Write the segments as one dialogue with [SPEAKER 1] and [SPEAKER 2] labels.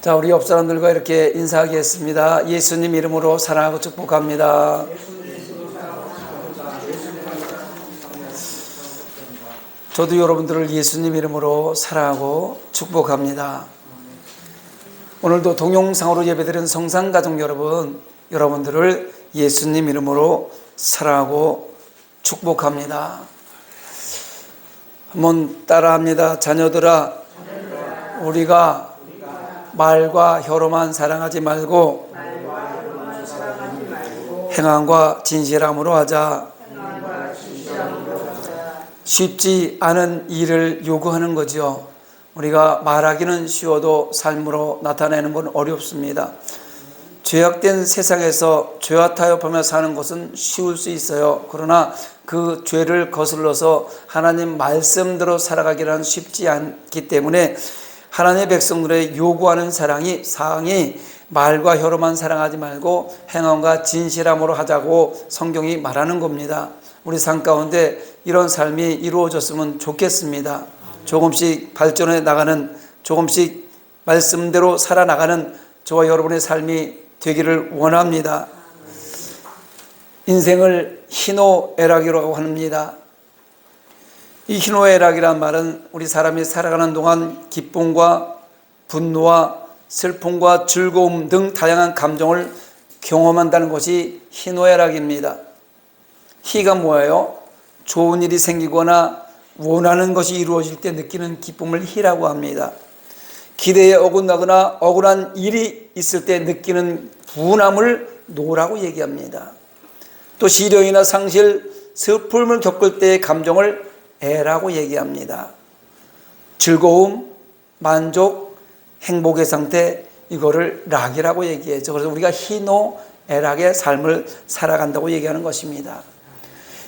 [SPEAKER 1] 자, 우리 옆 사람들과 이렇게 인사하겠습니다. 예수님 이름으로 사랑하고 축복합니다. 저도 여러분들을 예수님 이름으로 사랑하고 축복합니다. 오늘도 동영상으로 예배드리는 성산가족 여러분, 여러분들을 예수님 이름으로 사랑하고 축복합니다. 한번 따라합니다. 자녀들아, 우리가 말과 혀로만 사랑하지 말고 행함과 진실함으로 하자. 쉽지 않은 일을 요구하는 거죠. 우리가 말하기는 쉬워도 삶으로 나타내는 건 어렵습니다. 죄악된 세상에서 죄와 타협하며 사는 것은 쉬울 수 있어요. 그러나 그 죄를 거슬러서 하나님 말씀대로 살아가기는 쉽지 않기 때문에 하나님의 백성들의 요구하는 사랑이 말과 혀로만 사랑하지 말고 행함과 진실함으로 하자고 성경이 말하는 겁니다. 우리 삶 가운데 이런 삶이 이루어졌으면 좋겠습니다. 조금씩 발전해 나가는, 조금씩 말씀대로 살아나가는 저와 여러분의 삶이 되기를 원합니다. 인생을 희노애락이라고 합니다. 이 희노애락이란 말은 우리 사람이 살아가는 동안 기쁨과 분노와 슬픔과 즐거움 등 다양한 감정을 경험한다는 것이 희노애락입니다. 희가 뭐예요? 좋은 일이 생기거나 원하는 것이 이루어질 때 느끼는 기쁨을 희라고 합니다. 기대에 어긋나거나 억울한 일이 있을 때 느끼는 분함을 노라고 얘기합니다. 또 시련이나 상실, 슬픔을 겪을 때의 감정을 애라고 얘기합니다. 즐거움, 만족, 행복의 상태, 이거를 락이라고 얘기하죠. 그래서 우리가 희노애락의 삶을 살아간다고 얘기하는 것입니다.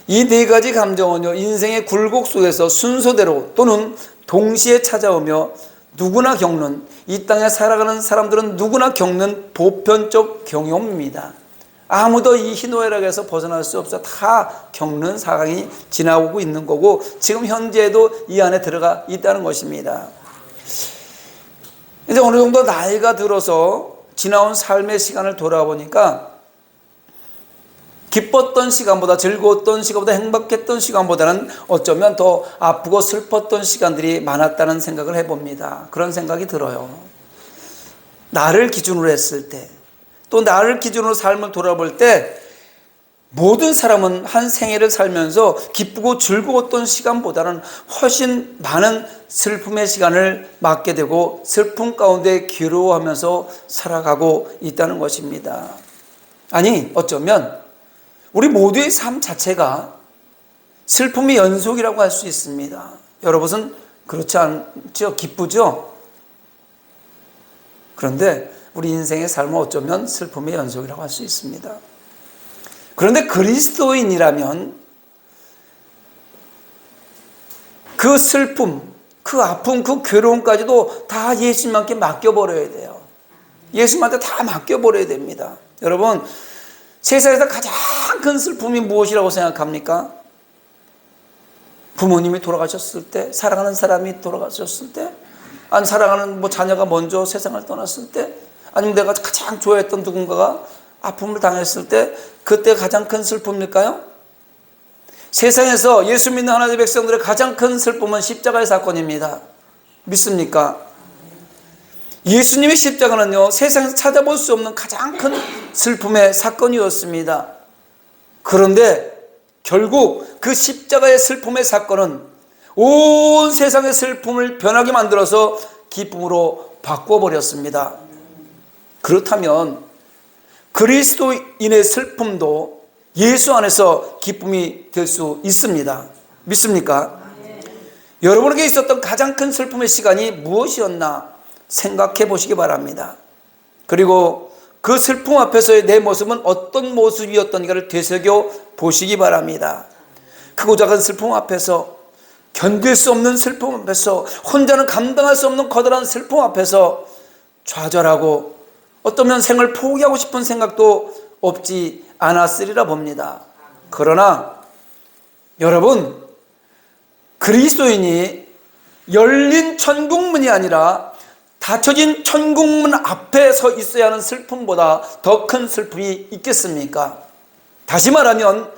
[SPEAKER 1] 이 네 가지 감정은요, 인생의 굴곡 속에서 순서대로 또는 동시에 찾아오며 누구나 겪는, 이 땅에 살아가는 사람들은 누구나 겪는 보편적 경험입니다. 아무도 이 희노애락에서 벗어날 수 없어. 다 겪는 상황이 지나오고 있는 거고 지금 현재도 이 안에 들어가 있다는 것입니다. 이제 어느 정도 나이가 들어서 지나온 삶의 시간을 돌아보니까 기뻤던 시간보다, 즐거웠던 시간보다, 행복했던 시간보다는 어쩌면 더 아프고 슬펐던 시간들이 많았다는 생각을 해봅니다. 그런 생각이 들어요. 나를 기준으로 했을 때, 또 나를 기준으로 삶을 돌아볼 때 모든 사람은 한 생애를 살면서 기쁘고 즐거웠던 시간보다는 훨씬 많은 슬픔의 시간을 맞게 되고 슬픔 가운데 괴로워하면서 살아가고 있다는 것입니다. 아니, 어쩌면 우리 모두의 삶 자체가 슬픔의 연속이라고 할 수 있습니다. 여러분은 그렇지 않죠? 기쁘죠? 그런데 우리 인생의 삶은 어쩌면 슬픔의 연속이라고 할 수 있습니다. 그런데 그리스도인이라면 그 슬픔, 그 아픔, 그 괴로움까지도 다 예수님께 맡겨버려야 돼요. 예수님한테 다 맡겨버려야 됩니다. 여러분, 세상에서 가장 큰 슬픔이 무엇이라고 생각합니까? 부모님이 돌아가셨을 때, 사랑하는 사람이 돌아가셨을 때, 아니 사랑하는 자녀가 먼저 세상을 떠났을 때, 아니면 내가 가장 좋아했던 누군가가 아픔을 당했을 때, 그때 가장 큰 슬픔일까요? 세상에서 예수 믿는 하나님의 백성들의 가장 큰 슬픔은 십자가의 사건입니다. 믿습니까? 예수님의 십자가는요, 세상에서 찾아볼 수 없는 가장 큰 슬픔의 사건이었습니다. 그런데 결국 그 십자가의 슬픔의 사건은 온 세상의 슬픔을 변하게 만들어서 기쁨으로 바꿔버렸습니다. 그렇다면 그리스도인의 슬픔도 예수 안에서 기쁨이 될 수 있습니다. 믿습니까? 여러분에게 있었던 가장 큰 슬픔의 시간이 무엇이었나 생각해 보시기 바랍니다. 그리고 그 슬픔 앞에서의 내 모습은 어떤 모습이었던가를 되새겨 보시기 바랍니다. 크고 작은 슬픔 앞에서, 견딜 수 없는 슬픔 앞에서, 혼자는 감당할 수 없는 커다란 슬픔 앞에서 좌절하고 어쩌면 생을 포기하고 싶은 생각도 없지 않았으리라 봅니다. 그러나 여러분, 그리스도인이 열린 천국문이 아니라 닫혀진 천국문 앞에 서 있어야 하는 슬픔보다 더 큰 슬픔이 있겠습니까? 다시 말하면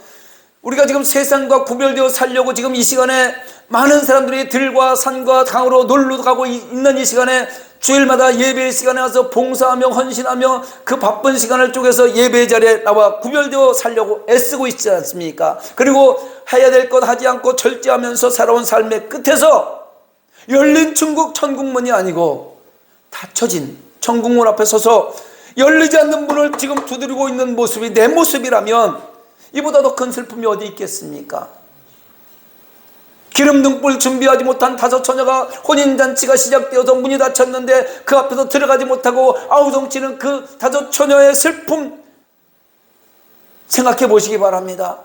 [SPEAKER 1] 우리가 지금 세상과 구별되어 살려고 지금 이 시간에 많은 사람들이 들과 산과 강으로 놀러 가고 있는 이 시간에 주일마다 예배 시간에 와서 봉사하며 헌신하며 그 바쁜 시간을 쪼개서 예배 자리에 나와 구별되어 살려고 애쓰고 있지 않습니까? 그리고 해야 될 것 하지 않고 절제하면서 살아온 삶의 끝에서 열린 천국문이 아니고 닫혀진 천국문 앞에 서서 열리지 않는 문을 지금 두드리고 있는 모습이 내 모습이라면 이보다 더 큰 슬픔이 어디 있겠습니까? 기름등불 준비하지 못한 5 처녀가 혼인잔치가 시작되어서 문이 닫혔는데 그 앞에서 들어가지 못하고 아우성치는 그 5 처녀의 슬픔 생각해 보시기 바랍니다.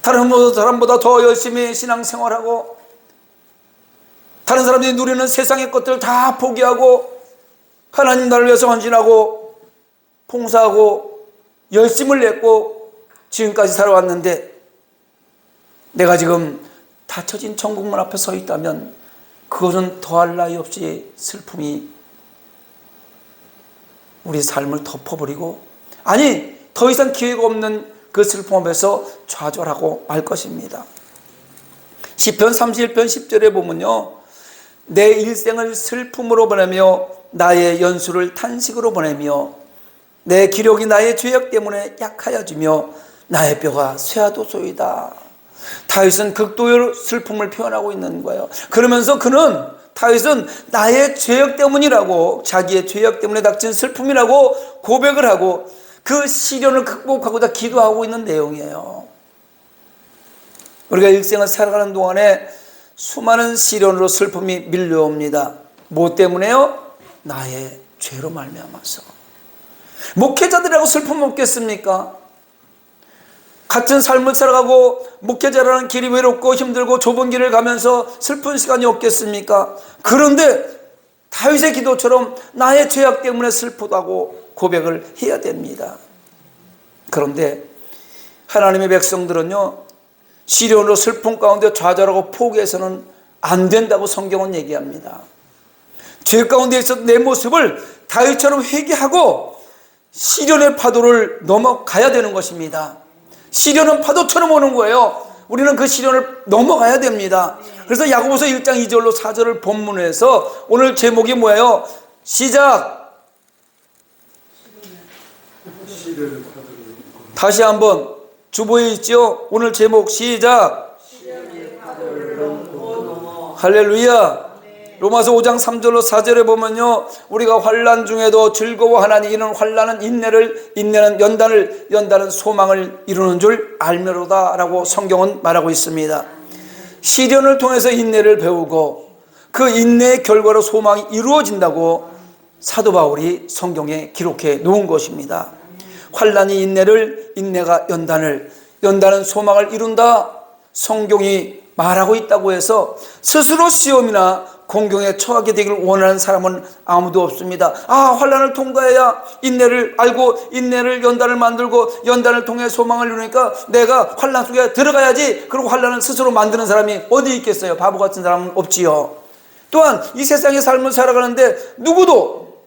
[SPEAKER 1] 다른 사람보다 더 열심히 신앙생활하고 다른 사람들이 누리는 세상의 것들을 다 포기하고 하나님 나라를 위해서 헌신하고 봉사하고 열심을 냈고 지금까지 살아왔는데 내가 지금 닫혀진 천국문 앞에 서 있다면 그것은 더할 나위 없이 슬픔이 우리 삶을 덮어버리고 아니 더 이상 기회가 없는 그 슬픔 앞에서 좌절하고 말 것입니다. 시편 31편 10절에 보면요, 내 일생을 슬픔으로 보내며 나의 연수를 탄식으로 보내며 내 기력이 나의 죄악 때문에 약하여지며 나의 뼈가 쇠하도소이다. 다윗은 극도의 슬픔을 표현하고 있는 거예요. 그러면서 다윗은 나의 죄악 때문이라고, 자기의 죄악 때문에 닥친 슬픔이라고 고백을 하고 그 시련을 극복하고자 기도하고 있는 내용이에요. 우리가 일생을 살아가는 동안에 수많은 시련으로 슬픔이 밀려옵니다. 뭐 때문에요? 나의 죄로 말미암아서. 목회자들이라고 슬픔 없겠습니까? 같은 삶을 살아가고 목회자라는 길이 외롭고 힘들고 좁은 길을 가면서 슬픈 시간이 없겠습니까? 그런데 다윗의 기도처럼 나의 죄악 때문에 슬프다고 고백을 해야 됩니다. 그런데 하나님의 백성들은요, 시련으로 슬픔 가운데 좌절하고 포기해서는 안 된다고 성경은 얘기합니다. 죄 가운데 있었던 내 모습을 다윗처럼 회개하고 시련의 파도를 넘어가야 되는 것입니다. 시련은 파도처럼 오는 거예요. 우리는 그 시련을 넘어가야 됩니다. 그래서 야고보서 1장 2절로 4절을 본문에서 오늘 제목이 뭐예요? 시작! 다시 한번 주보에 있죠? 오늘 제목 시작! 할렐루야! 로마서 5장 3절로 4절에 보면요, 우리가 환난 중에도 즐거워하나니 이는 환난은 인내를, 인내는 연단을, 연단은 소망을 이루는 줄 알미로다 라고 성경은 말하고 있습니다. 시련을 통해서 인내를 배우고 그 인내의 결과로 소망이 이루어진다고 사도 바울이 성경에 기록해 놓은 것입니다. 환난이 인내를, 인내가 연단을, 연단은 소망을 이룬다, 성경이 말하고 있다고 해서 스스로 시험이나 공경에 처하게 되기를 원하는 사람은 아무도 없습니다. 환난을 통과해야 인내를 알고 인내를 연단을 만들고 연단을 통해 소망을 이루니까 내가 환난 속에 들어가야지, 그리고 환난을 스스로 만드는 사람이 어디 있겠어요? 바보 같은 사람은 없지요. 또한 이 세상의 삶을 살아가는데 누구도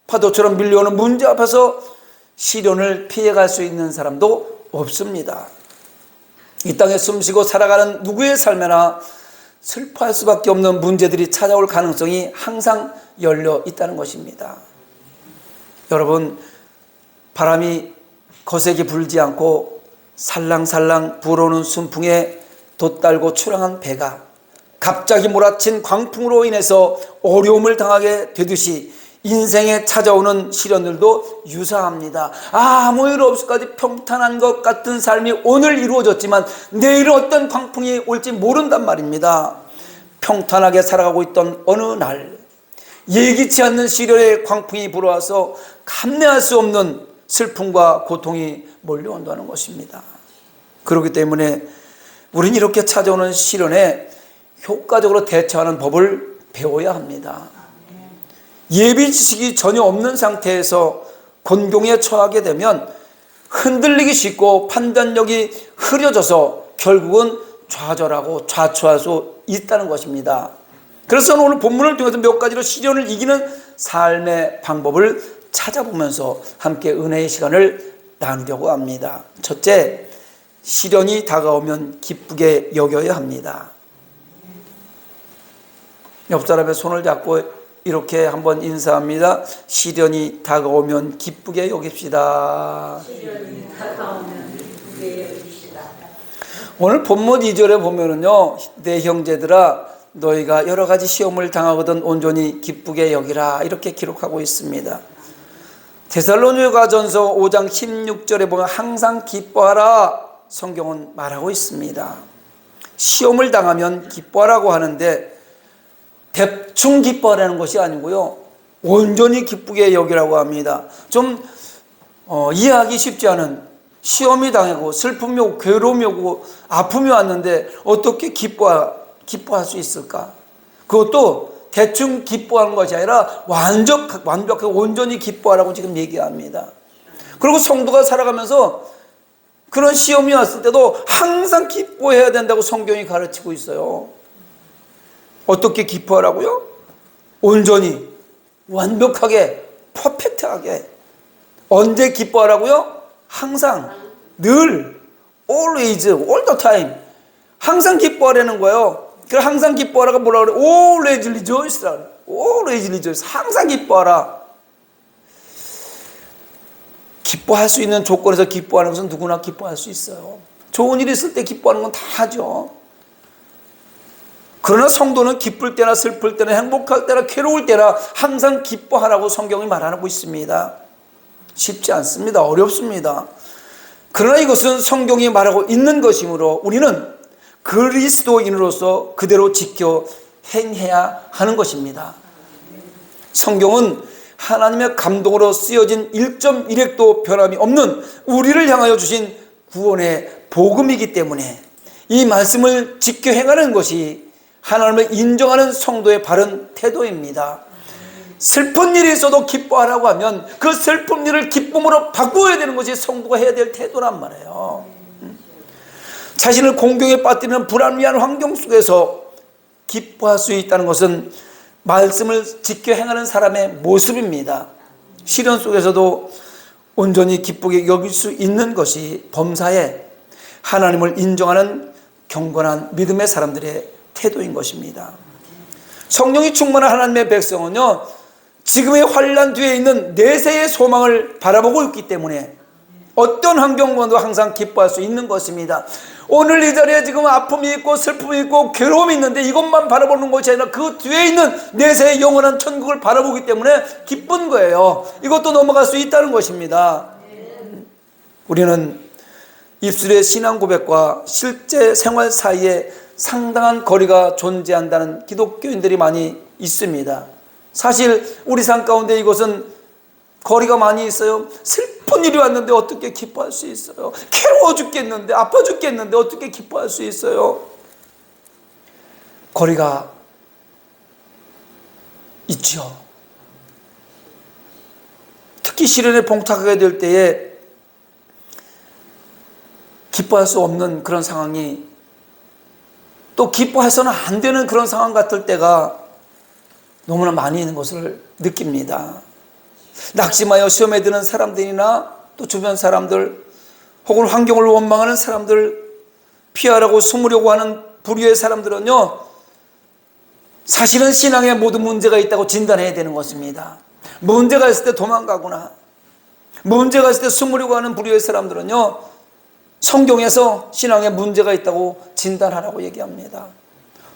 [SPEAKER 1] 파도처럼 밀려오는 문제 앞에서 시련을 피해갈 수 있는 사람도 없습니다. 이 땅에 숨쉬고 살아가는 누구의 삶에나 슬퍼할 수밖에 없는 문제들이 찾아올 가능성이 항상 열려 있다는 것입니다. 여러분, 바람이 거세게 불지 않고 살랑살랑 불어오는 순풍에 돛달고 출항한 배가 갑자기 몰아친 광풍으로 인해서 어려움을 당하게 되듯이 인생에 찾아오는 시련들도 유사합니다. 아무 일 없을까지 평탄한 것 같은 삶이 오늘 이루어졌지만 내일은 어떤 광풍이 올지 모른단 말입니다. 평탄하게 살아가고 있던 어느 날 예기치 않는 시련의 광풍이 불어와서 감내할 수 없는 슬픔과 고통이 몰려온다는 것입니다. 그렇기 때문에 우리는 이렇게 찾아오는 시련에 효과적으로 대처하는 법을 배워야 합니다. 예비 지식이 전혀 없는 상태에서 곤경에 처하게 되면 흔들리기 쉽고 판단력이 흐려져서 결국은 좌절하고 좌초할 수 있다는 것입니다. 그래서 오늘 본문을 통해서 몇 가지로 시련을 이기는 삶의 방법을 찾아보면서 함께 은혜의 시간을 나누려고 합니다. 첫째, 시련이 다가오면 기쁘게 여겨야 합니다. 옆 사람의 손을 잡고 이렇게 한번 인사합니다. 시련이 다가오면 기쁘게 여깁시다.
[SPEAKER 2] 시련이 다가오면 기쁘게 여깁시다.
[SPEAKER 1] 오늘 본문 2절에 보면은요, 내 형제들아 너희가 여러 가지 시험을 당하거든 온전히 기쁘게 여기라, 이렇게 기록하고 있습니다. 데살로니가전서 5장 16절에 보면 항상 기뻐하라, 성경은 말하고 있습니다. 시험을 당하면 기뻐하라고 하는데 대충 기뻐하라는 것이 아니고요, 온전히 기쁘게 여기라고 합니다. 좀 이해하기 쉽지 않은, 시험이 당하고 슬픔이 오고 괴로움이 오고 아픔이 왔는데 어떻게 기뻐할 수 있을까? 그것도 대충 기뻐하는 것이 아니라 완벽하게 온전히 기뻐하라고 지금 얘기합니다. 그리고 성도가 살아가면서 그런 시험이 왔을 때도 항상 기뻐해야 된다고 성경이 가르치고 있어요. 어떻게 기뻐하라고요? 온전히, 완벽하게, 퍼펙트하게. 언제 기뻐하라고요? 항상, 늘, always, all the time. 항상 기뻐하라는 거예요. 그래서 항상 기뻐하라가 뭐라 그래? always rejoice라. always rejoice. 항상 기뻐하라. 기뻐할 수 있는 조건에서 기뻐하는 것은 누구나 기뻐할 수 있어요. 좋은 일이 있을 때 기뻐하는 건 다 하죠. 그러나 성도는 기쁠 때나 슬플 때나 행복할 때나 괴로울 때나 항상 기뻐하라고 성경이 말하고 있습니다. 쉽지 않습니다. 어렵습니다. 그러나 이것은 성경이 말하고 있는 것이므로 우리는 그리스도인으로서 그대로 지켜 행해야 하는 것입니다. 성경은 하나님의 감동으로 쓰여진 1.1획도 변함이 없는 우리를 향하여 주신 구원의 복음이기 때문에 이 말씀을 지켜 행하는 것이 하나님을 인정하는 성도의 바른 태도입니다. 슬픈 일이 있어도 기뻐하라고 하면 그 슬픈 일을 기쁨으로 바꾸어야 되는 것이 성도가 해야 될 태도란 말이에요. 자신을 공경에 빠뜨리는 불합리한 환경 속에서 기뻐할 수 있다는 것은 말씀을 지켜 행하는 사람의 모습입니다. 시련 속에서도 온전히 기쁘게 여길 수 있는 것이 범사에 하나님을 인정하는 경건한 믿음의 사람들의 태도인 것입니다. 성령이 충만한 하나님의 백성은요, 지금의 환난 뒤에 있는 내세의 소망을 바라보고 있기 때문에 어떤 환경과도 항상 기뻐할 수 있는 것입니다. 오늘 이 자리에 지금 아픔이 있고 슬픔이 있고 괴로움이 있는데 이것만 바라보는 것이 아니라 그 뒤에 있는 내세의 영원한 천국을 바라보기 때문에 기쁜 거예요. 이것도 넘어갈 수 있다는 것입니다. 우리는 입술의 신앙 고백과 실제 생활 사이에 상당한 거리가 존재한다는 기독교인들이 많이 있습니다. 사실 우리 삶 가운데 이것은 거리가 많이 있어요. 슬픈 일이 왔는데 어떻게 기뻐할 수 있어요? 괴로워 죽겠는데, 아파 죽겠는데 어떻게 기뻐할 수 있어요? 거리가 있죠. 특히 시련에 봉착하게 될 때에 기뻐할 수 없는 그런 상황이, 또 기뻐해서는 안 되는 그런 상황 같을 때가 너무나 많이 있는 것을 느낍니다. 낙심하여 시험에 드는 사람들이나 또 주변 사람들, 혹은 환경을 원망하는 사람들, 피하라고 숨으려고 하는 불의의 사람들은요, 사실은 신앙에 모든 문제가 있다고 진단해야 되는 것입니다. 문제가 있을 때 도망가거나 문제가 있을 때 숨으려고 하는 불의의 사람들은요, 성경에서 신앙에 문제가 있다고 진단하라고 얘기합니다.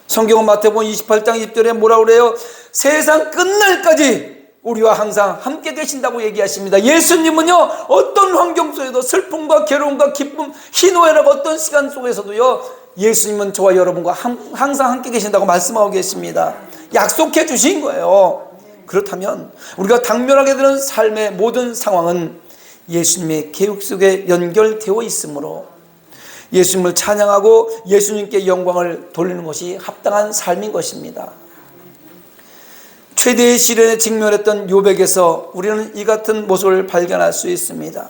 [SPEAKER 1] 성경은 마태복음 28장 20절에 뭐라고 그래요? 세상 끝날까지 우리와 항상 함께 계신다고 얘기하십니다. 예수님은요, 어떤 환경 속에도 슬픔과 괴로움과 기쁨, 희노애락 어떤 시간 속에서도요, 예수님은 저와 여러분과 항상 함께 계신다고 말씀하고 계십니다. 약속해 주신 거예요. 그렇다면 우리가 당면하게 되는 삶의 모든 상황은 예수님의 계획 속에 연결되어 있으므로 예수님을 찬양하고 예수님께 영광을 돌리는 것이 합당한 삶인 것입니다. 최대의 시련에 직면했던 욥에게서 우리는 이 같은 모습을 발견할 수 있습니다.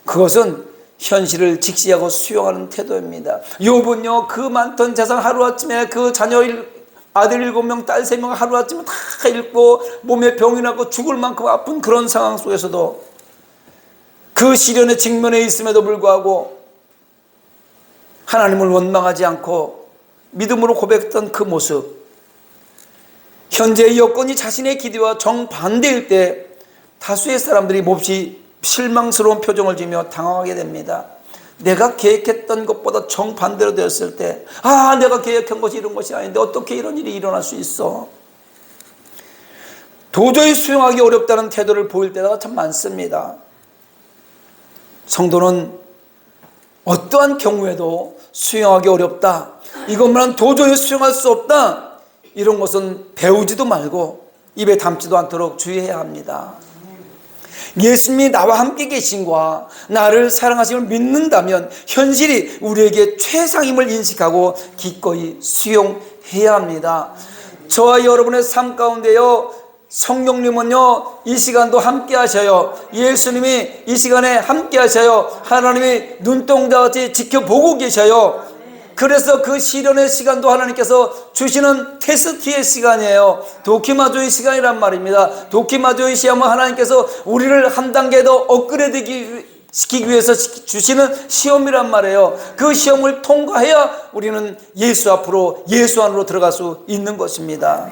[SPEAKER 1] 그것은 현실을 직시하고 수용하는 태도입니다. 욥은요, 그 많던 재산 하루아침에 그 자녀를 아들 7명, 딸 3명 하루아침에 다 잃고 몸에 병이 나고 죽을 만큼 아픈 그런 상황 속에서도 그 시련의 직면에 있음에도 불구하고 하나님을 원망하지 않고 믿음으로 고백했던 그 모습, 현재의 여건이 자신의 기대와 정반대일 때 다수의 사람들이 몹시 실망스러운 표정을 지으며 당황하게 됩니다. 내가 계획했던 것보다 정반대로 되었을 때, 내가 계획한 것이 이런 것이 아닌데 어떻게 이런 일이 일어날 수 있어? 도저히 수용하기 어렵다는 태도를 보일 때가 참 많습니다. 성도는 어떠한 경우에도 수용하기 어렵다, 이것만은 도저히 수용할 수 없다, 이런 것은 배우지도 말고 입에 담지도 않도록 주의해야 합니다. 예수님이 나와 함께 계신과 나를 사랑하심을 믿는다면 현실이 우리에게 최상임을 인식하고 기꺼이 수용해야 합니다. 저와 여러분의 삶 가운데요, 성령님은요 이 시간도 함께 하셔요. 예수님이 이 시간에 함께 하셔요. 하나님이 눈동자같이 지켜보고 계셔요. 그래서 그 시련의 시간도 하나님께서 주시는 테스트의 시간이에요. 도키마조의 시간이란 말입니다. 도키마조의 시험은 하나님께서 우리를 한 단계 더 업그레이드 시키기 위해서 주시는 시험이란 말이에요. 그 시험을 통과해야 우리는 예수 앞으로, 예수 안으로 들어갈 수 있는 것입니다.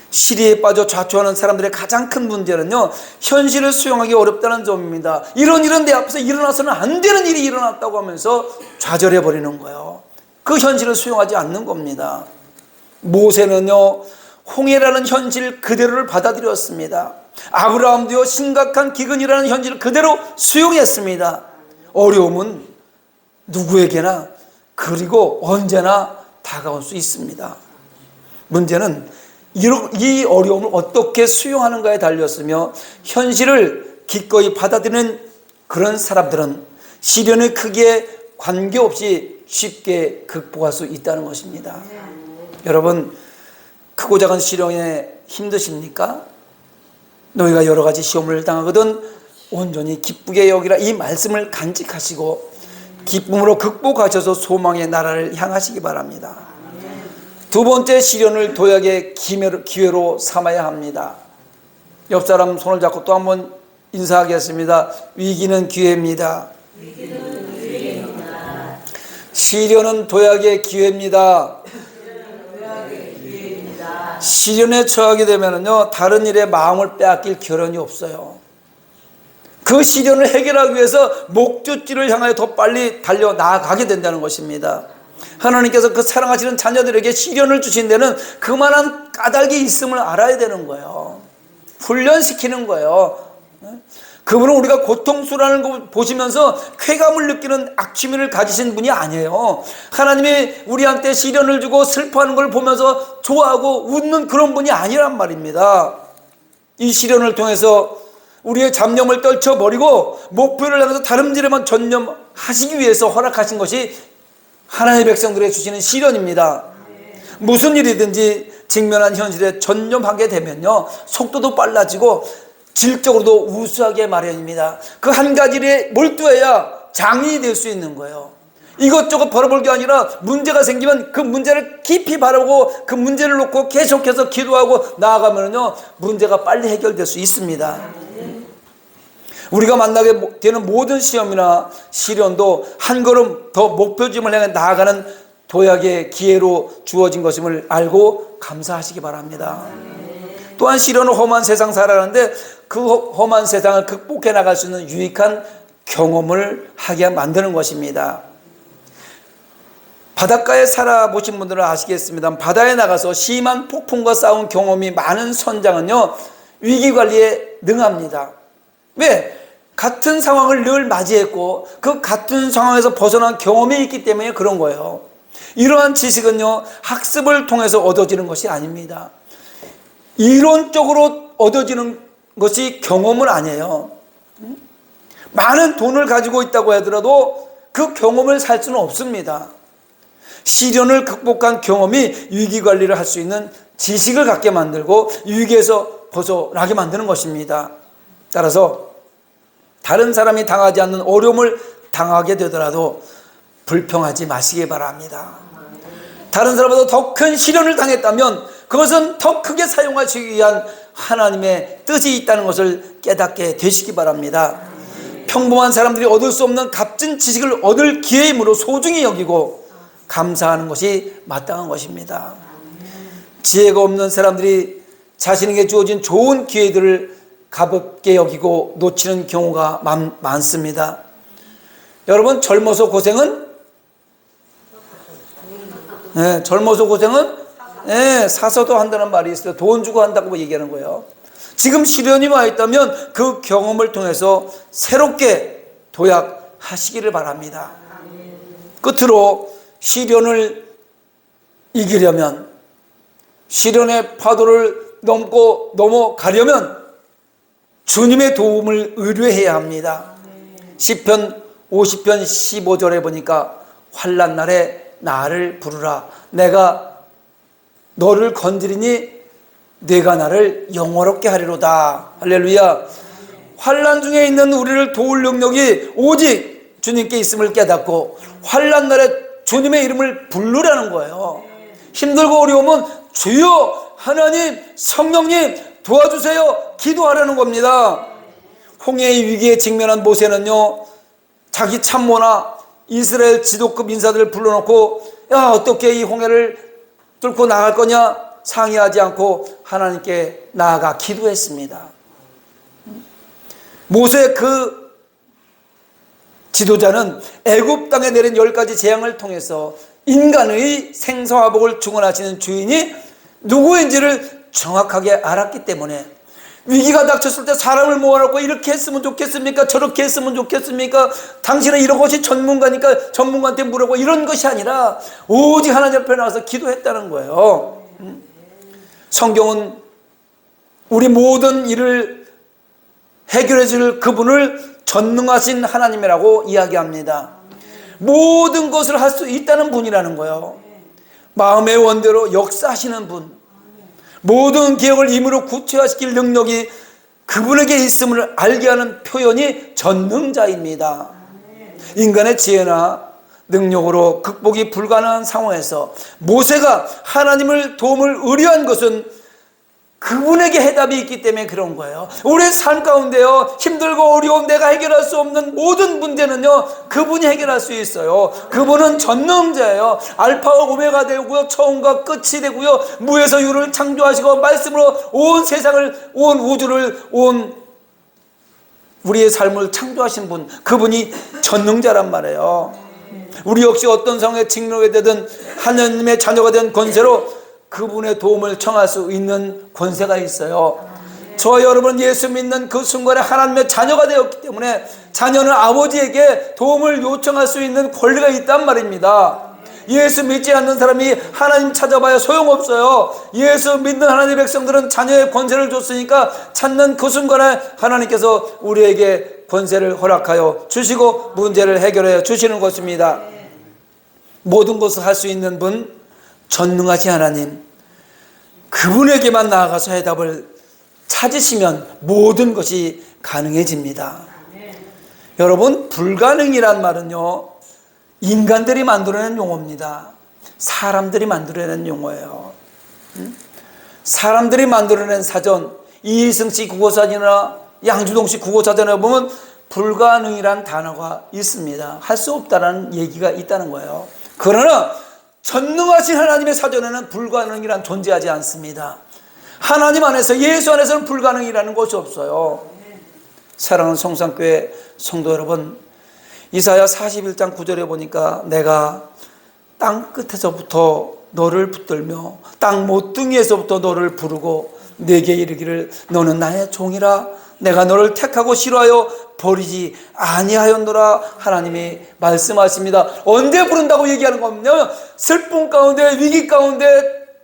[SPEAKER 1] 시리에 빠져 좌초하는 사람들의 가장 큰 문제는요, 현실을 수용하기 어렵다는 점입니다. 이런 일은 내 앞에서 일어나서는 안 되는 일이 일어났다고 하면서 좌절해 버리는 거예요. 그 현실을 수용하지 않는 겁니다. 모세는요 홍해라는 현실 그대로를 받아들였습니다. 아브라함도요 심각한 기근이라는 현실을 그대로 수용했습니다. 어려움은 누구에게나 그리고 언제나 다가올 수 있습니다. 문제는 이 어려움을 어떻게 수용하는가에 달렸으며, 현실을 기꺼이 받아들이는 그런 사람들은 시련의 크기에 관계없이 쉽게 극복할 수 있다는 것입니다. 여러분, 크고 작은 시련에 힘드십니까? 너희가 여러 가지 시험을 당하거든 온전히 기쁘게 여기라, 이 말씀을 간직하시고 기쁨으로 극복하셔서 소망의 나라를 향하시기 바랍니다. 두 번째, 시련을 도약의 기회로 삼아야 합니다. 옆 사람 손을 잡고 또 한번 인사하겠습니다. 위기는 기회입니다. 시련은 도약의 기회입니다. 시련에 처하게 되면요 다른 일에 마음을 빼앗길 겨를이 없어요. 그 시련을 해결하기 위해서 목적지를 향하여 더 빨리 달려 나아가게 된다는 것입니다. 하나님께서 그 사랑하시는 자녀들에게 시련을 주신 데는 그만한 까닭이 있음을 알아야 되는 거예요. 훈련시키는 거예요. 그분은 우리가 고통스러워하는 걸 보시면서 쾌감을 느끼는 악취미를 가지신 분이 아니에요. 하나님이 우리한테 시련을 주고 슬퍼하는 걸 보면서 좋아하고 웃는 그런 분이 아니란 말입니다. 이 시련을 통해서 우리의 잡념을 떨쳐버리고 목표를 향해서 다름질에만 전념하시기 위해서 허락하신 것이 하나님의 백성들에게 주시는 시련입니다. 무슨 일이든지 직면한 현실에 전념하게 되면요 속도도 빨라지고 질적으로도 우수하게 마련입니다. 그 한 가지에 몰두해야 장인이 될 수 있는 거예요. 이것저것 벌어볼 게 아니라 문제가 생기면 그 문제를 깊이 바라보고 그 문제를 놓고 계속해서 기도하고 나아가면요 문제가 빨리 해결될 수 있습니다. 우리가 만나게 되는 모든 시험이나 시련도 한 걸음 더 목표점을 향해 나아가는 도약의 기회로 주어진 것임을 알고 감사하시기 바랍니다. 또한 시련은 험한 세상 살아가는데 그 험한 세상을 극복해 나갈 수 있는 유익한 경험을 하게 만드는 것입니다. 바닷가에 살아보신 분들은 아시겠습니다. 바다에 나가서 심한 폭풍과 싸운 경험이 많은 선장은요 위기관리에 능합니다. 왜? 같은 상황을 늘 맞이했고 그 같은 상황에서 벗어난 경험이 있기 때문에 그런 거예요. 이러한 지식은요 학습을 통해서 얻어지는 것이 아닙니다. 이론적으로 얻어지는 것이 경험은 아니에요. 많은 돈을 가지고 있다고 하더라도 그 경험을 살 수는 없습니다. 시련을 극복한 경험이 위기관리를 할 수 있는 지식을 갖게 만들고 위기에서 벗어나게 만드는 것입니다. 따라서 다른 사람이 당하지 않는 어려움을 당하게 되더라도 불평하지 마시기 바랍니다. 다른 사람보다 더 큰 시련을 당했다면 그것은 더 크게 사용하시기 위한 하나님의 뜻이 있다는 것을 깨닫게 되시기 바랍니다. 평범한 사람들이 얻을 수 없는 값진 지식을 얻을 기회이므로 소중히 여기고 감사하는 것이 마땅한 것입니다. 지혜가 없는 사람들이 자신에게 주어진 좋은 기회들을 가볍게 여기고 놓치는 경우가 많습니다. 여러분, 젊어서 고생은 사서도 한다는 말이 있어요. 돈 주고 한다고 얘기하는 거예요. 지금 시련이 와 있다면 그 경험을 통해서 새롭게 도약하시기를 바랍니다. 끝으로 시련을 이기려면, 시련의 파도를 넘어가려면 주님의 도움을 의뢰해야 합니다. 시편 50편 15절에 보니까 환난 날에 나를 부르라. 내가 너를 건드리니 내가 나를 영화롭게 하리로다. 할렐루야. 환난 중에 있는 우리를 도울 능력이 오직 주님께 있음을 깨닫고 환난 날에 주님의 이름을 부르라는 거예요. 힘들고 어려우면 주여 하나님, 성령님 도와주세요 기도하라는 겁니다. 홍해의 위기에 직면한 모세는요, 자기 참모나 이스라엘 지도급 인사들을 불러놓고 야, 어떻게 이 홍해를 뚫고 나갈 거냐 상의하지 않고 하나님께 나아가 기도했습니다. 모세 그 지도자는 애굽 땅에 내린 10가지 재앙을 통해서 인간의 생사화복을 주관하시는 주인이 누구인지를 정확하게 알았기 때문에 위기가 닥쳤을 때 사람을 모아놓고 이렇게 했으면 좋겠습니까? 저렇게 했으면 좋겠습니까? 당신은 이런 것이 전문가니까 전문가한테 물어보고 이런 것이 아니라 오직 하나님 앞에 나와서 기도했다는 거예요. 성경은 우리 모든 일을 해결해 줄 그분을 전능하신 하나님이라고 이야기합니다. 모든 것을 할 수 있다는 분이라는 거예요. 마음의 원대로 역사하시는 분, 모든 계획을 임으로 구체화시킬 능력이 그분에게 있음을 알게 하는 표현이 전능자입니다. 인간의 지혜나 능력으로 극복이 불가능한 상황에서 모세가 하나님을 도움을 의뢰한 것은 그분에게 해답이 있기 때문에 그런 거예요. 우리의 삶 가운데요, 힘들고 어려운 내가 해결할 수 없는 모든 문제는요, 그분이 해결할 수 있어요. 그분은 전능자예요. 알파와 오메가 되고요, 처음과 끝이 되고요, 무에서 유를 창조하시고 말씀으로 온 세상을, 온 우주를, 온 우리의 삶을 창조하신 분, 그분이 전능자란 말이에요. 우리 역시 어떤 상황에 직면하게 되든 하나님의 자녀가 된 권세로 그분의 도움을 청할 수 있는 권세가 있어요. 저와 여러분은 예수 믿는 그 순간에 하나님의 자녀가 되었기 때문에 자녀는 아버지에게 도움을 요청할 수 있는 권리가 있단 말입니다. 예수 믿지 않는 사람이 하나님 찾아봐야 소용없어요. 예수 믿는 하나님의 백성들은 자녀의 권세를 줬으니까 찾는 그 순간에 하나님께서 우리에게 권세를 허락하여 주시고 문제를 해결해 주시는 것입니다. 모든 것을 할 수 있는 분, 전능하신 하나님, 그분에게만 나아가서 해답을 찾으시면 모든 것이 가능해집니다. 여러분, 불가능이란 말은요, 인간들이 만들어낸 용어입니다. 사람들이 만들어낸 용어예요. 사람들이 만들어낸 사전, 이희승씨 국어사전이나 양주동씨 국어사전에 보면 불가능이란 단어가 있습니다. 할 수 없다는 얘기가 있다는 거예요. 그러나 전능하신 하나님의 사전에는 불가능이란 존재하지 않습니다. 하나님 안에서, 예수 안에서는 불가능이라는 것이 없어요. 사랑하는 성산교회 성도 여러분, 이사야 41장 9절에 보니까 내가 땅 끝에서부터 너를 붙들며 땅 모퉁이에서부터 너를 부르고 내게 이르기를 너는 나의 종이라 내가 너를 택하고 싫어하여 버리지 아니하였노라. 하나님이 말씀하십니다. 언제 부른다고 얘기하는 겁니다. 슬픔 가운데, 위기 가운데,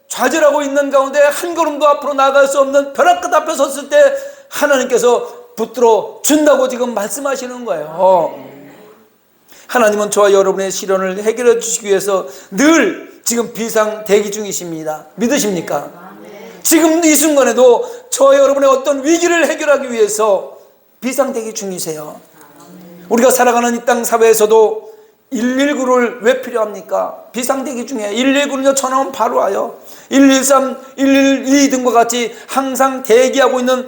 [SPEAKER 1] 좌절하고 있는 가운데 한 걸음도 앞으로 나아갈 수 없는 벼락 끝 앞에 섰을 때 하나님께서 붙들어 준다고 지금 말씀하시는 거예요. 하나님은 저와 여러분의 시련을 해결해 주시기 위해서 늘 지금 비상 대기 중이십니다. 믿으십니까? 지금 이 순간에도 저와 여러분의 어떤 위기를 해결하기 위해서 비상대기 중이세요. 우리가 살아가는 이 땅 사회에서도 119를 왜 필요합니까? 비상대기 중에 119는요 전화하면 바로 와요. 113, 112 등과 같이 항상 대기하고 있는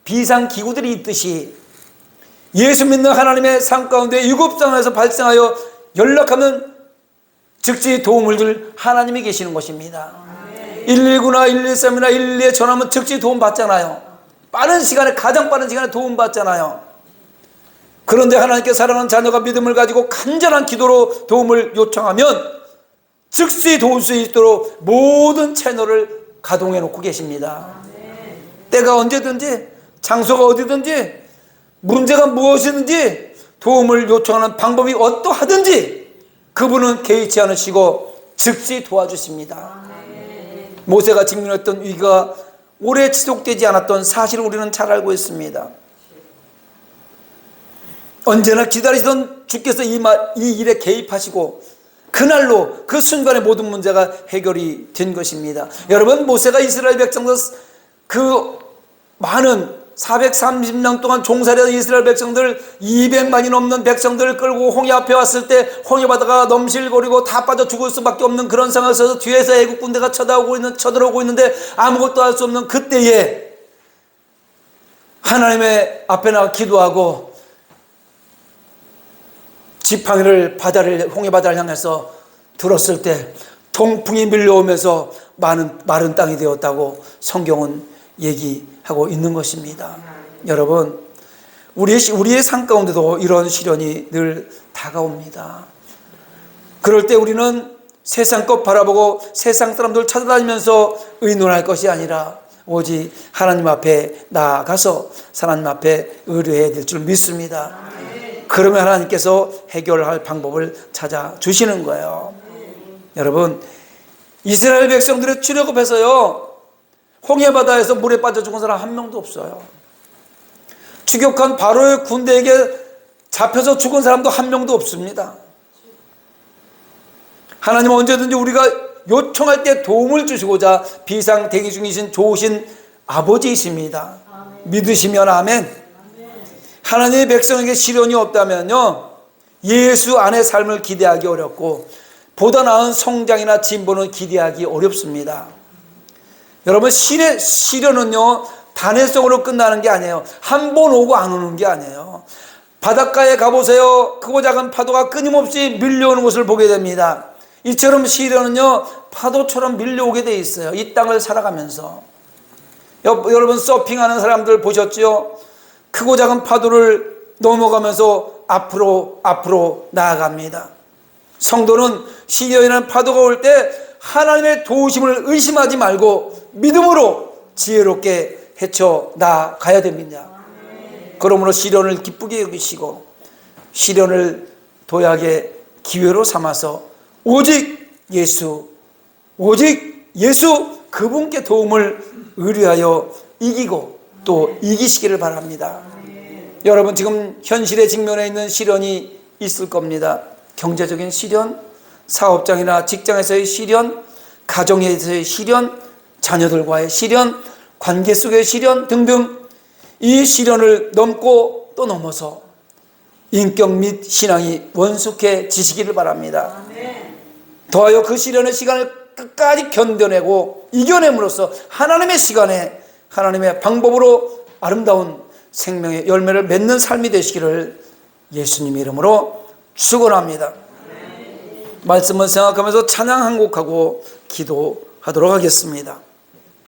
[SPEAKER 1] 비상기구들이 있듯이 예수 믿는 하나님의 삶 가운데 유급상황에서 발생하여 연락하면 즉시 도움을 줄 하나님이 계시는 것입니다. 119나 113이나 112에 전화하면 즉시 도움 받잖아요. 빠른 시간에, 가장 빠른 시간에 도움 받잖아요. 그런데 하나님께 사랑하는 자녀가 믿음을 가지고 간절한 기도로 도움을 요청하면 즉시 도울 수 있도록 모든 채널을 가동해 놓고 계십니다. 때가 언제든지, 장소가 어디든지, 문제가 무엇이든지 도움을 요청하는 방법이 어떠하든지 그분은 개의치 않으시고 즉시 도와주십니다. 모세가 직면했던 위기가 오래 지속되지 않았던 사실을 우리는 잘 알고 있습니다. 언제나 기다리던 주께서 이 일에 개입하시고 그날로 그 순간에 모든 문제가 해결이 된 것입니다. 여러분, 모세가 이스라엘 백성들 그 많은 430년 동안 종살이한 이스라엘 백성들 200만이 넘는 백성들을 끌고 홍해 앞에 왔을 때 홍해 바다가 넘실거리고 다 빠져 죽을 수밖에 없는 그런 상황에서 뒤에서 애국 군대가 쳐들어오고 있는데 아무것도 할 수 없는 그때에 하나님의 앞에 나가 기도하고 지팡이를 홍해 바다를 향해서 들었을 때 동풍이 밀려오면서 마른 땅이 되었다고 성경은 얘기하고 있는 것입니다. 여러분, 우리의 삶 가운데도 이런 시련이 늘 다가옵니다. 그럴 때 우리는 세상 것 바라보고 세상 사람들 찾아다니면서 의논할 것이 아니라 오직 하나님 앞에 나아가서 하나님 앞에 의뢰해야 될 줄 믿습니다. 그러면 하나님께서 해결할 방법을 찾아주시는 거예요. 여러분, 이스라엘 백성들의 출애굽에서요 홍해바다에서 물에 빠져 죽은 사람 한 명도 없어요. 추격한 바로의 군대에게 잡혀서 죽은 사람도 한 명도 없습니다. 하나님은 언제든지 우리가 요청할 때 도움을 주시고자 비상 대기 중이신 좋으신 아버지이십니다. 믿으시면 아멘. 하나님의 백성에게 시련이 없다면요 예수 안의 삶을 기대하기 어렵고 보다 나은 성장이나 진보는 기대하기 어렵습니다. 여러분, 시련은요 단회성으로 끝나는 게 아니에요. 한 번 오고 안 오는 게 아니에요. 바닷가에 가보세요. 크고 작은 파도가 끊임없이 밀려오는 것을 보게 됩니다. 이처럼 시련은요 파도처럼 밀려오게 돼 있어요. 이 땅을 살아가면서. 여러분, 서핑하는 사람들 보셨죠? 크고 작은 파도를 넘어가면서 앞으로 나아갑니다. 성도는 시련이라는 파도가 올 때 하나님의 도우심을 의심하지 말고 믿음으로 지혜롭게 헤쳐 나가야 됩니다. 그러므로 시련을 기쁘게 여기시고 시련을 도약의 기회로 삼아서 오직 예수 그분께 도움을 의뢰하여 이기고 또 이기시기를 바랍니다. 여러분, 지금 현실에 직면해 있는 시련이 있을 겁니다. 경제적인 시련, 사업장이나 직장에서의 시련, 가정에서의 시련, 자녀들과의 시련, 관계 속의 시련 등등 이 시련을 넘고 또 넘어서 인격 및 신앙이 원숙해지시기를 바랍니다. 더하여 그 시련의 시간을 끝까지 견뎌내고 이겨냄으로써 하나님의 시간에 하나님의 방법으로 아름다운 생명의 열매를 맺는 삶이 되시기를 예수님의 이름으로 축원합니다. 말씀을 생각하면서 찬양 한 곡하고 기도하도록 하겠습니다.